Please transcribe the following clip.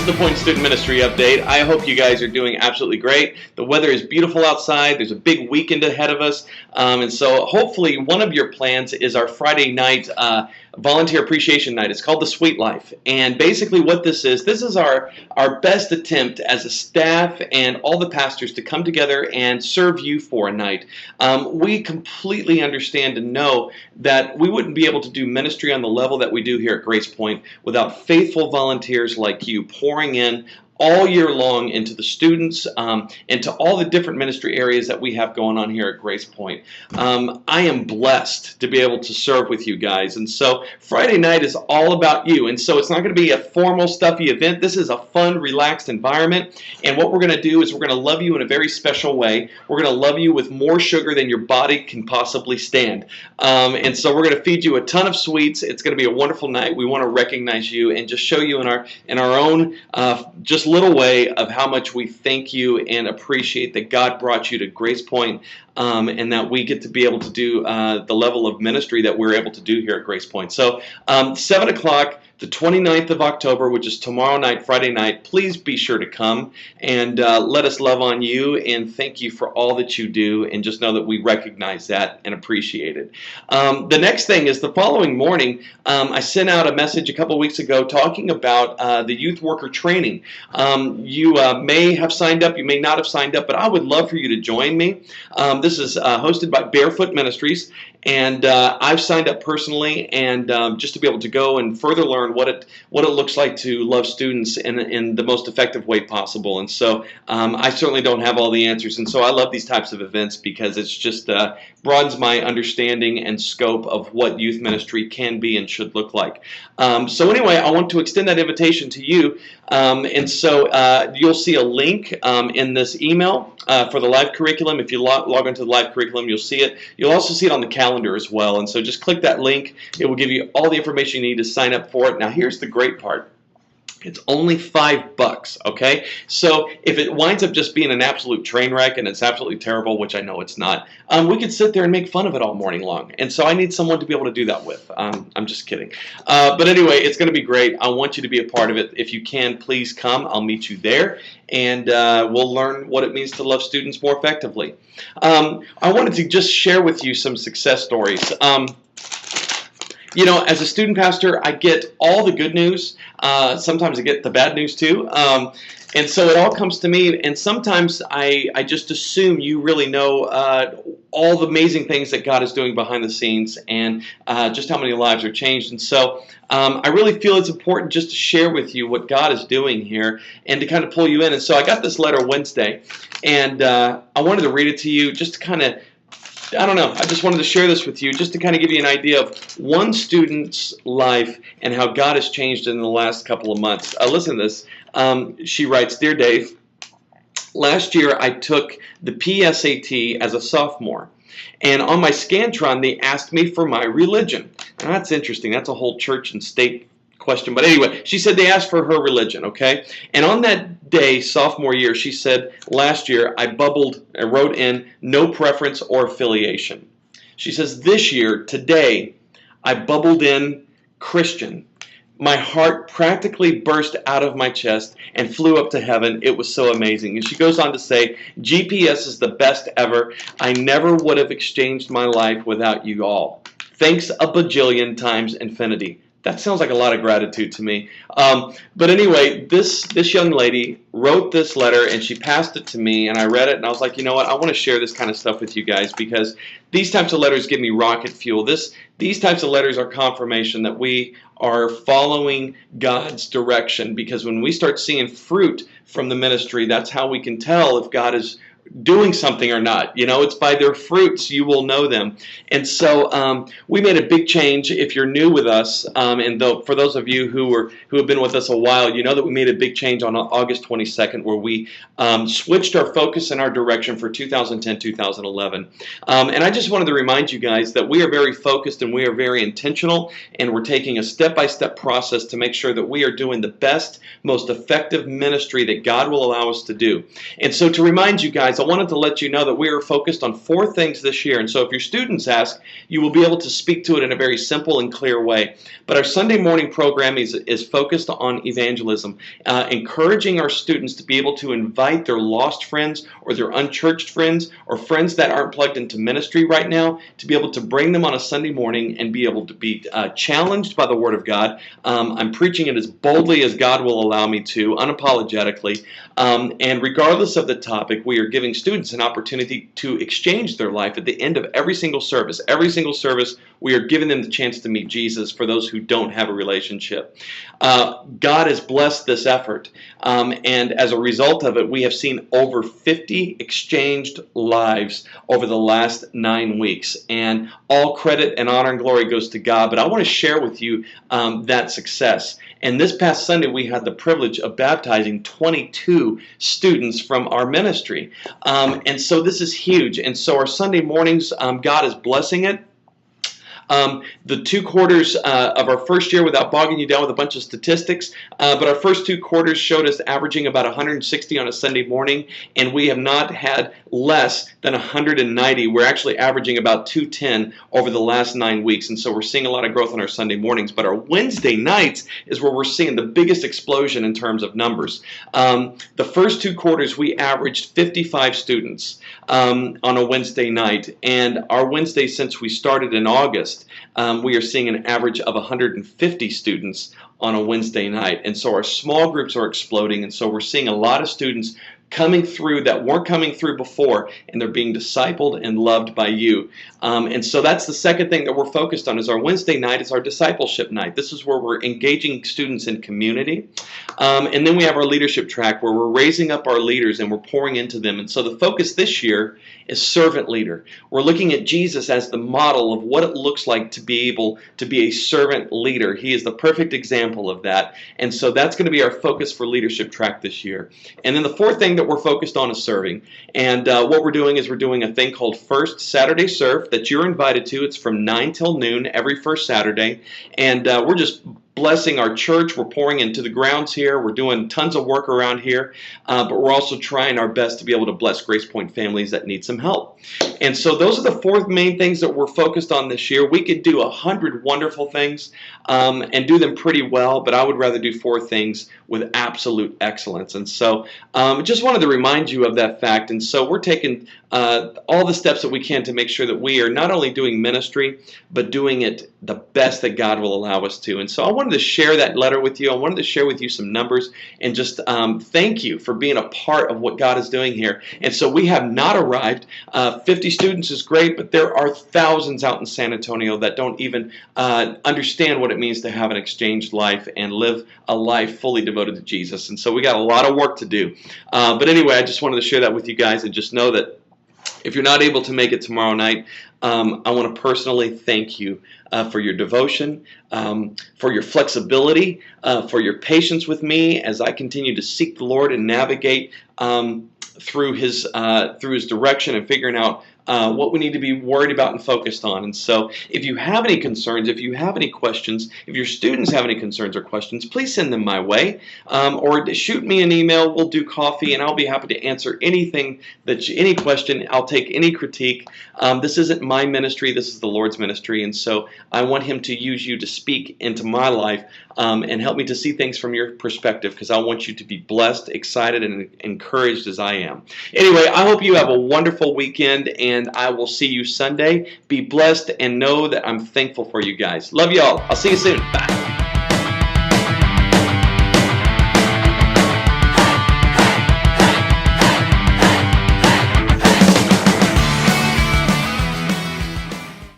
is the Point Student Ministry Update. I hope you guys are doing absolutely great. The weather is beautiful outside. There's a big weekend ahead of us. And so hopefully one of your plans is our Friday night volunteer appreciation night. It's called the Sweet Life. And basically what this is our best attempt as a staff and all the pastors to come together and serve you for a night. We completely understand and know that we wouldn't be able to do ministry on the level that we do here at Grace Point without faithful volunteers like you pouring in all year long into the students and to all the different ministry areas that we have going on here at Grace Point. I am blessed to be able to serve with you guys. And so Friday night is all about you. And so it's not going to be a formal, stuffy event. This is a fun, relaxed environment. And what we're going to do is we're going to love you in a very special way. We're going to love you with more sugar than your body can possibly stand. And so we're going to feed you a ton of sweets. It's going to be a wonderful night. We want to recognize you and just show you in our own just little way of how much we thank you and appreciate that God brought you to Grace Point, and that we get to be able to do the level of ministry that we're able to do here at Grace Point. So 7 o'clock, the 29th of October, which is tomorrow night, Friday night, please be sure to come and let us love on you and thank you for all that you do, and just know that we recognize that and appreciate it. The next thing is the following morning, I sent out a message a couple weeks ago talking about the youth worker training. You may have signed up, you may not have signed up, but I would love for you to join me. This is hosted by Barefoot Ministries, and I've signed up personally, and just to be able to go and further learn what it looks like to love students in the most effective way possible. And so I certainly don't have all the answers, and so I love these types of events because it's just broadens my understanding and scope of what youth ministry can be and should look like. So anyway, I want to extend that invitation to you, and so you'll see a link in this email for the live curriculum. If you log into the live curriculum, you'll see it. You'll also see it on the calendar as well, and so just click that link. It will give you all the information you need to sign up for it. Now here's the great part. It's only $5, okay? So if it winds up just being an absolute train wreck and it's absolutely terrible, which I know it's not, we could sit there and make fun of it all morning long. And so I need someone to be able to do that with. I'm just kidding. But anyway, it's going to be great. I want you to be a part of it. If you can, please come. I'll meet you there, and we'll learn what it means to love students more effectively. I wanted to just share with you some success stories. You know, as a student pastor, I get all the good news. Sometimes I get the bad news too. And so it all comes to me, and sometimes I just assume you really know all the amazing things that God is doing behind the scenes, and just how many lives are changed. And so I really feel it's important just to share with you what God is doing here and to kind of pull you in. And so I got this letter Wednesday, and I wanted to read it to you just to kind of, I don't know, I just wanted to share this with you just to kind of give you an idea of one student's life and how God has changed in the last couple of months. Listen to this. She writes, "Dear Dave, last year I took the PSAT as a sophomore, and on my Scantron they asked me for my religion." Now that's interesting. That's a whole church and state question. But anyway, she said they asked for her religion, okay? And on that day, sophomore year, she said, "Last year I wrote in no preference or affiliation." She says, "This year, today, I bubbled in Christian. My heart practically burst out of my chest and flew up to heaven. It was so amazing." And she goes on to say, "GPS is the best ever. I never would have exchanged my life without you all. Thanks a bajillion times infinity." That sounds like a lot of gratitude to me. But anyway, this young lady wrote this letter, and she passed it to me, and I read it, and I was like, you know what? I want to share this kind of stuff with you guys, because these types of letters give me rocket fuel. These types of letters are confirmation that we are following God's direction, because when we start seeing fruit from the ministry, that's how we can tell if God is doing something or not. You know, it's by their fruits you will know them. And so we made a big change. If you're new with us, and for those of you who have been with us a while, you know that we made a big change on August 22nd, where we switched our focus and our direction for 2010-2011. And I just wanted to remind you guys that we are very focused and we are very intentional, and we're taking a step-by-step process to make sure that we are doing the best, most effective ministry that God will allow us to do. And so to remind you guys, guys, I wanted to let you know that we are focused on 4 things this year. And so if your students ask, you will be able to speak to it in a very simple and clear way. But our Sunday morning program is focused on evangelism, encouraging our students to be able to invite their lost friends or their unchurched friends or friends that aren't plugged into ministry right now, to be able to bring them on a Sunday morning and be able to be challenged by the Word of God. I'm preaching it as boldly as God will allow me to, unapologetically. And regardless of the topic, we are giving students an opportunity to exchange their life at the end of every single service. Every single service, we are giving them the chance to meet Jesus for those who don't have a relationship. God has blessed this effort, and as a result of it, we have seen over 50 exchanged lives over the last 9 weeks. And all credit and honor and glory goes to God, but I want to share with you that success. And this past Sunday, we had the privilege of baptizing 22 students from our ministry. And so this is huge. And so our Sunday mornings, God is blessing it. The 2 quarters of our first year, without bogging you down with a bunch of statistics, but our first 2 quarters showed us averaging about 160 on a Sunday morning, and we have not had less than 190. We're actually averaging about 210 over the last 9 weeks, and so we're seeing a lot of growth on our Sunday mornings. But our Wednesday nights is where we're seeing the biggest explosion in terms of numbers. The first 2 quarters, we averaged 55 students on a Wednesday night, and our Wednesday, since we started in August, we are seeing an average of 150 students on a Wednesday night. And so our small groups are exploding, and so we're seeing a lot of students coming through that weren't coming through before, and they're being discipled and loved by you. And so that's the second thing that we're focused on, is our Wednesday night is our discipleship night. This is where we're engaging students in community. And then we have our leadership track, where we're raising up our leaders and we're pouring into them. And so the focus this year is servant leader. We're looking at Jesus as the model of what it looks like to be able to be a servant leader. He is the perfect example of that. And so that's going to be our focus for leadership track this year. And then the fourth thing that we're focused on is serving. And what we're doing is we're doing a thing called First Saturday Serve that you're invited to. It's from 9 till noon every first Saturday. And we're just blessing our church. We're pouring into the grounds here. We're doing tons of work around here, but we're also trying our best to be able to bless Grace Point families that need some help. And so those are the 4 main things that we're focused on this year. We could do 100 wonderful things and do them pretty well, but I would rather do 4 things with absolute excellence. And so just wanted to remind you of that fact. And so we're taking all the steps that we can to make sure that we are not only doing ministry, but doing it the best that God will allow us to. And so I wanted to share that letter with you. I wanted to share with you some numbers and just thank you for being a part of what God is doing here. And so we have not arrived. 50 students is great, but there are thousands out in San Antonio that don't even understand what it means to have an exchanged life and live a life fully devoted to Jesus. And so we got a lot of work to do. But anyway, I just wanted to share that with you guys, and just know that if you're not able to make it tomorrow night, I want to personally thank you for your devotion, for your flexibility, for your patience with me as I continue to seek the Lord and navigate through His direction and figuring out what we need to be worried about and focused on. And so if you have any concerns, if you have any questions, if your students have any concerns or questions, please send them my way, or shoot me an email. We'll do coffee, and I'll be happy to answer anything, any question. I'll take any critique. This isn't my ministry. This is the Lord's ministry, and so I want Him to use you to speak into my life and help me to see things from your perspective, because I want you to be blessed, excited, and encouraged as I am. Anyway, I hope you have a wonderful weekend, and I will see you Sunday. Be blessed and know that I'm thankful for you guys. Love you all. I'll see you soon. Bye.